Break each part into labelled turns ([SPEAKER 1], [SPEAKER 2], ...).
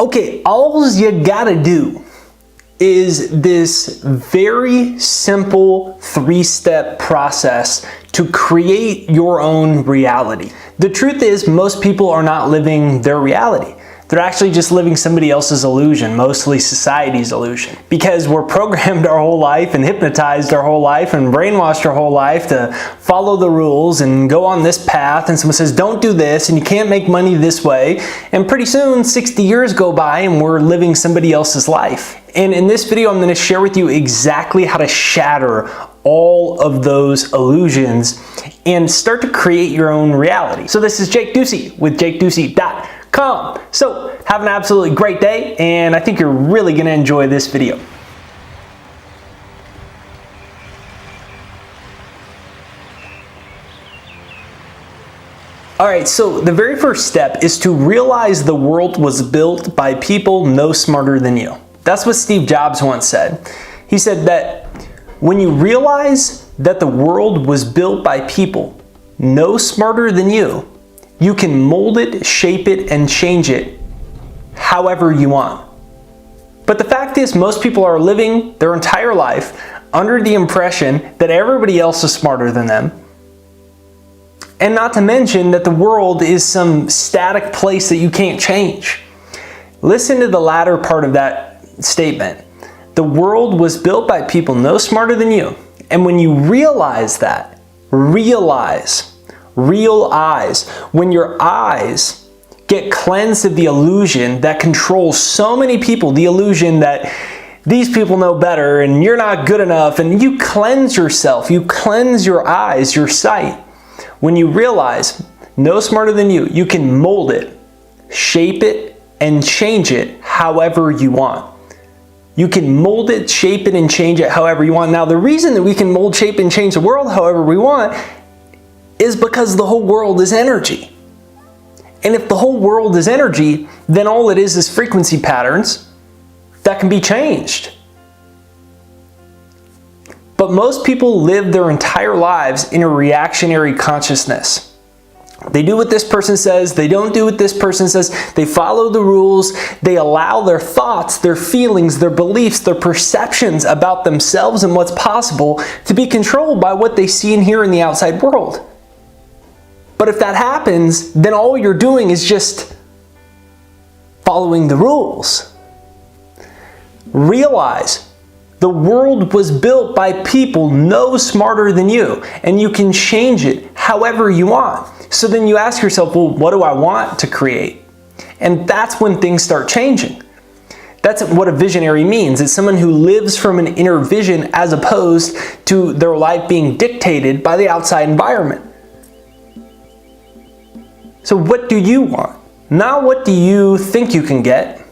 [SPEAKER 1] Okay, all you gotta do is this very simple 3-step process to create your own reality. The truth is, most people are not living their reality. They're actually just living somebody else's illusion, mostly society's illusion. Because we're programmed our whole life and hypnotized our whole life and brainwashed our whole life to follow the rules and go on this path, and someone says, don't do this and you can't make money this way. And pretty soon, 60 years go by and we're living somebody else's life. And in this video, I'm going to share with you exactly how to shatter all of those illusions and start to create your own reality. So this is Jake Ducey with jakeducey.com. So have an absolutely great day, and I think you're really going to enjoy this video. Alright, so the very first step is to realize the world was built by people no smarter than you. That's what Steve Jobs once said. He said that when you realize that the world was built by people no smarter than you, you can mold it, shape it, and change it however you want. But the fact is, most people are living their entire life under the impression that everybody else is smarter than them. And not to mention that the world is some static place that you can't change. Listen to the latter part of that statement. The world was built by people no smarter than you. And when you realize that, realize, when your eyes get cleansed of the illusion that controls so many people, the illusion that these people know better and you're not good enough, and you cleanse yourself, you cleanse your eyes, your sight. When you realize no smarter than you, you can mold it, shape it, and change it however you want. You can mold it, shape it, and change it however you want. Now, the reason that we can mold, shape, and change the world however we want is because the whole world is energy. And if the whole world is energy, then all it is frequency patterns that can be changed. But most people live their entire lives in a reactionary consciousness. They do what this person says, they don't do what this person says, they follow the rules, they allow their thoughts, their feelings, their beliefs, their perceptions about themselves and what's possible to be controlled by what they see and hear in the outside world. But if that happens, then all you're doing is just following the rules. Realize the world was built by people no smarter than you, and you can change it however you want. So then you ask yourself, well, what do I want to create? And that's when things start changing. That's what a visionary means. It's someone who lives from an inner vision as opposed to their life being dictated by the outside environment. So what do you want? Not what do you think you can get,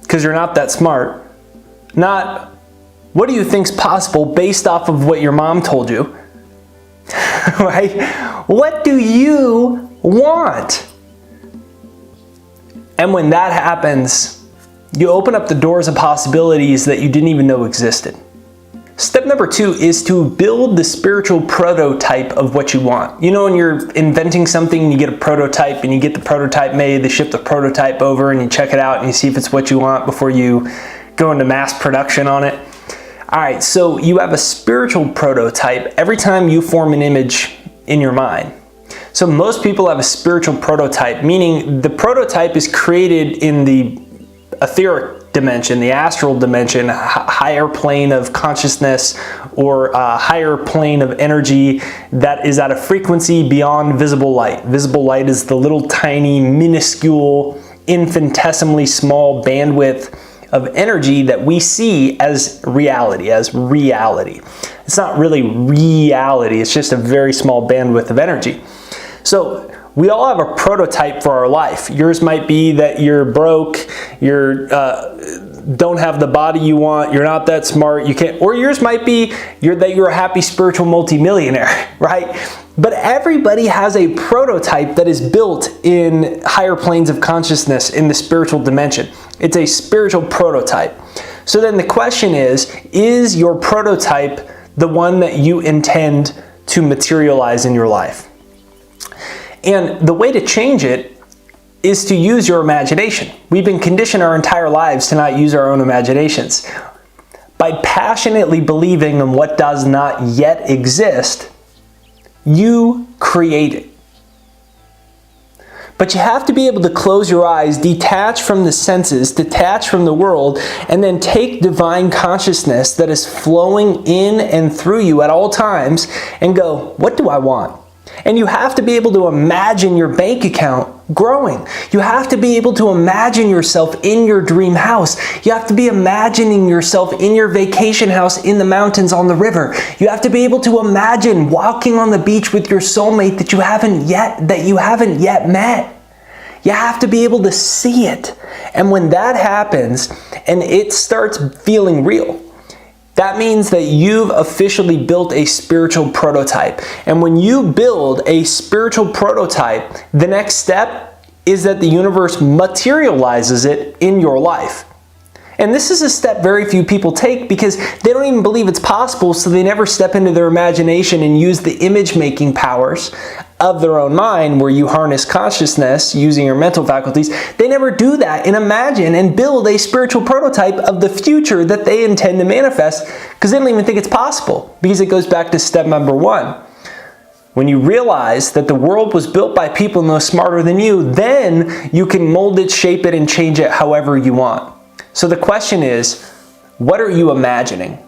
[SPEAKER 1] because you're not that smart. Not what do you think's possible based off of what your mom told you, right? What do you want? And when that happens, you open up the doors of possibilities that you didn't even know existed. Step number 2 is to build the spiritual prototype of what you want. You know, when you're inventing something, you get a prototype and you get the prototype made, they ship the prototype over and you check it out and you see if it's what you want before you go into mass production on it. All right, so you have a spiritual prototype every time you form an image in your mind. So most people have a spiritual prototype, meaning the prototype is created in the etheric dimension, the astral dimension, higher plane of consciousness, or a higher plane of energy that is at a frequency beyond visible light. Visible light is the little tiny, minuscule, infinitesimally small bandwidth of energy that we see as reality, It's not really reality, it's just a very small bandwidth of energy. So we all have a prototype for our life. Yours might be that you're broke, you're don't have the body you want, you're not that smart, you can't, or yours might be that you're a happy spiritual multimillionaire, right? But everybody has a prototype that is built in higher planes of consciousness in the spiritual dimension. It's a spiritual prototype. So then the question is your prototype the one that you intend to materialize in your life? And the way to change it is to use your imagination. We've been conditioned our entire lives to not use our own imaginations. By passionately believing in what does not yet exist, you create it. But you have to be able to close your eyes, detach from the senses, detach from the world, and then take divine consciousness that is flowing in and through you at all times and go, what do I want? And you have to be able to imagine your bank account growing. You have to be able to imagine yourself in your dream house. You have to be imagining yourself in your vacation house in the mountains on the river. You have to be able to imagine walking on the beach with your soulmate that you haven't yet met. You have to be able to see it. And when that happens and it starts feeling real, that means that you've officially built a spiritual prototype. And when you build a spiritual prototype, the next step is that the universe materializes it in your life. And this is a step very few people take because they don't even believe it's possible, so they never step into their imagination and use the image-making powers of their own mind, where you harness consciousness using your mental faculties. They never do that and imagine and build a spiritual prototype of the future that they intend to manifest, because they don't even think it's possible, because it goes back to step number one. When you realize that the world was built by people no smarter than you, then you can mold it, shape it, and change it however you want. So the question is, what are you imagining?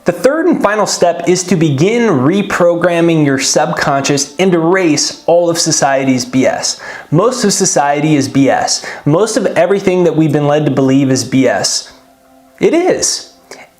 [SPEAKER 1] The third and final step is to begin reprogramming your subconscious and erase all of society's BS. Most of society is BS. Most of everything that we've been led to believe is BS. It is.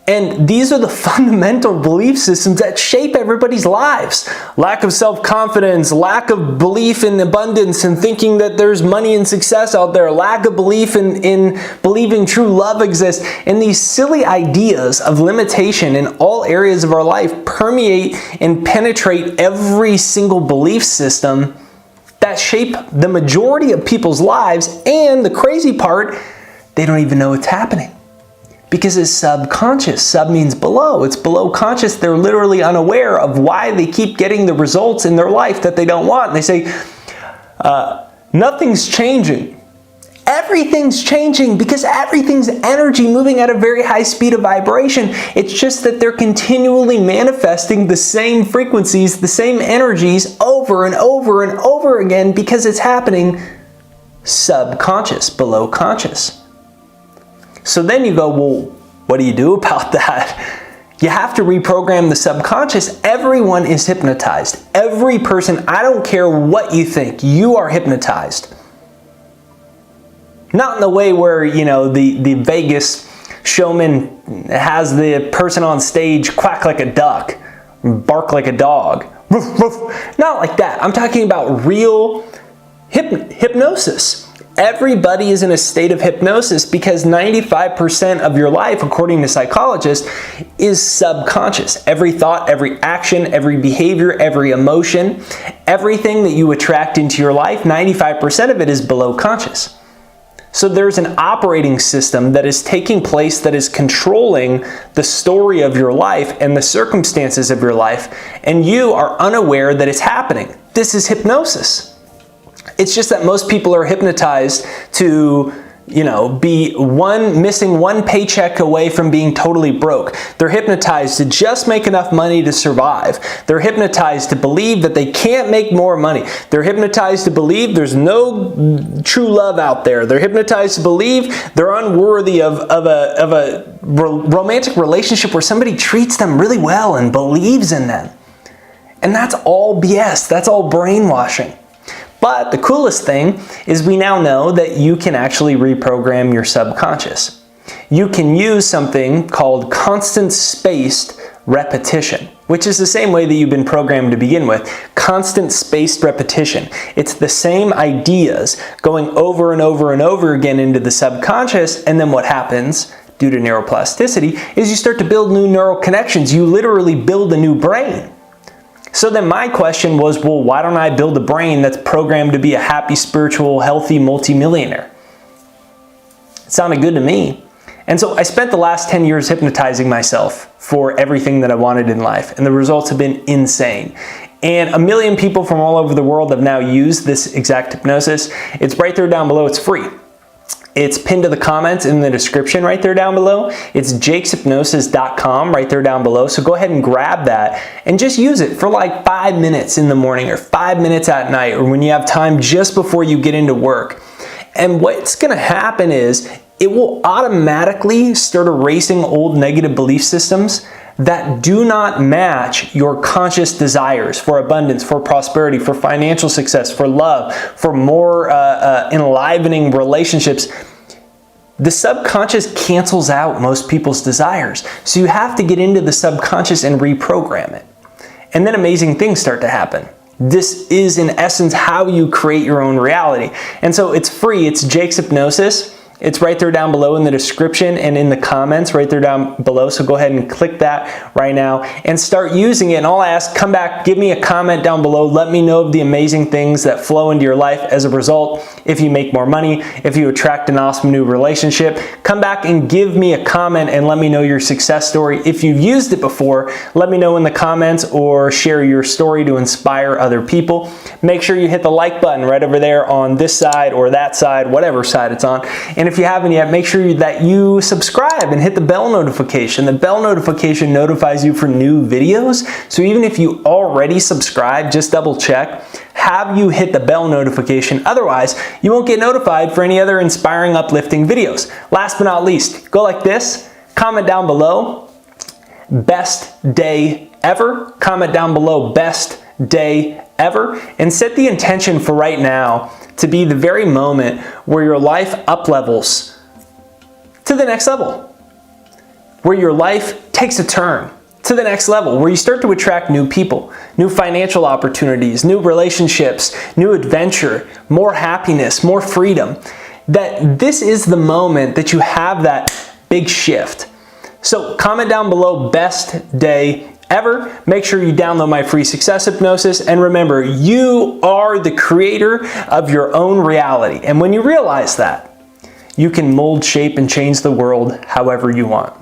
[SPEAKER 1] And these are the fundamental belief systems that shape everybody's lives. Lack of self-confidence, lack of belief in abundance and thinking that there's money and success out there, lack of belief in believing true love exists. And these silly ideas of limitation in all areas of our life permeate and penetrate every single belief system that shape the majority of people's lives. And the crazy part, they don't even know it's happening. Because it's subconscious. Sub means below. It's below conscious. They're literally unaware of why they keep getting the results in their life that they don't want. And they say, nothing's changing. Everything's changing because everything's energy moving at a very high speed of vibration. It's just that they're continually manifesting the same frequencies, the same energies over and over and over again because it's happening subconscious, below conscious. So then you go, well, what do you do about that? You have to reprogram the subconscious. Everyone is hypnotized. Every person, I don't care what you think, you are hypnotized. Not in the way where, the Vegas showman has the person on stage quack like a duck, bark like a dog. Not like that. I'm talking about real hypnosis. Everybody is in a state of hypnosis because 95% of your life, according to psychologists, is subconscious. Every thought, every action, every behavior, every emotion, everything that you attract into your life, 95% of it is below conscious. So there's an operating system that is taking place that is controlling the story of your life and the circumstances of your life, and you are unaware that it's happening. This is hypnosis. It's just that most people are hypnotized to, be missing one paycheck away from being totally broke. They're hypnotized to just make enough money to survive. They're hypnotized to believe that they can't make more money. They're hypnotized to believe there's no true love out there. They're hypnotized to believe they're unworthy of a romantic relationship where somebody treats them really well and believes in them. And that's all BS. That's all brainwashing. But the coolest thing is we now know that you can actually reprogram your subconscious. You can use something called constant spaced repetition, which is the same way that you've been programmed to begin with. Constant spaced repetition. It's the same ideas going over and over and over again into the subconscious, and then what happens due to neuroplasticity is you start to build new neural connections. You literally build a new brain. So then my question was, well, why don't I build a brain that's programmed to be a happy, spiritual, healthy multimillionaire? It sounded good to me. And so I spent the last 10 years hypnotizing myself for everything that I wanted in life, and the results have been insane. And 1 million people from all over the world have now used this exact hypnosis. It's right there down below. It's free. It's pinned to the comments in the description right there down below. It's jakeshypnosis.com right there down below. So go ahead and grab that and just use it for like 5 minutes in the morning or 5 minutes at night or when you have time just before you get into work. And what's going to happen is it will automatically start erasing old negative belief systems that do not match your conscious desires for abundance, for prosperity, for financial success, for love, for more enlivening relationships. The subconscious cancels out most people's desires. So you have to get into the subconscious and reprogram it. And then amazing things start to happen. This is in essence how you create your own reality. And so it's free. It's Jake's Hypnosis. It's right there down below in the description and in the comments right there down below. So go ahead and click that right now and start using it. And I'll ask, come back, give me a comment down below. Let me know of the amazing things that flow into your life as a result. If you make more money, if you attract an awesome new relationship, come back and give me a comment and let me know your success story. If you've used it before, let me know in the comments or share your story to inspire other people. Make sure you hit the like button right over there on this side or that side, whatever side it's on. And if you haven't yet, make sure that you subscribe and hit the bell notification. The bell notification notifies you for new videos. So even if you already subscribe, just double check. Have you hit the bell notification? Otherwise, you won't get notified for any other inspiring, uplifting videos. Last but not least, go like this. Comment down below, best day ever. Comment down below, best day ever. And set the intention for right now to be the very moment where your life up-levels to the next level, where your life takes a turn to the next level, where you start to attract new people, new financial opportunities, new relationships, new adventure, more happiness, more freedom. That this is the moment that you have that big shift. So comment down below, best day ever. Make sure you download my free success hypnosis. And remember, you are the creator of your own reality. And when you realize that, you can mold, shape, and change the world however you want.